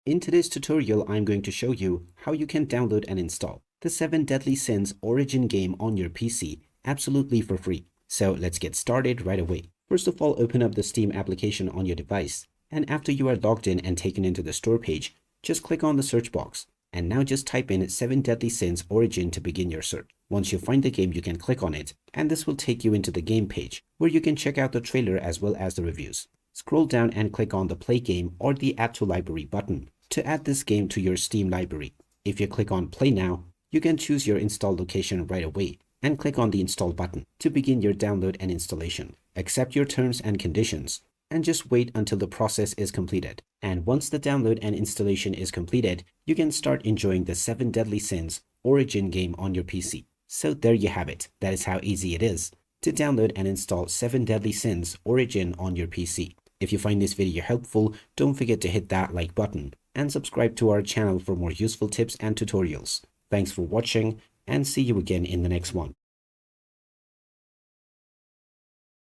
In today's tutorial, I'm going to show you how you can download and install the 7 Deadly Sins Origin game on your PC absolutely for free. So let's get started right away. First of all, open up the Steam application on your device. And after you are logged in and taken into the store page, just click on the search box. And now just type in 7 Deadly Sins Origin to begin your search. Once you find the game, you can click on it, and this will take you into the game page, where you can check out the trailer as well as the reviews. Scroll down and click on the Play Game or the Add to Library button to add this game to your Steam library. If you click on Play Now, you can choose your install location right away and click on the Install button to begin your download and installation. Accept your terms and conditions and just wait until the process is completed. And once the download and installation is completed, you can start enjoying the 7 Deadly Sins Origin game on your PC. So there you have it. That is how easy it is to download and install 7 Deadly Sins Origin on your PC. If you find this video helpful, don't forget to hit that like button and subscribe to our channel for more useful tips and tutorials. Thanks for watching and see you again in the next one.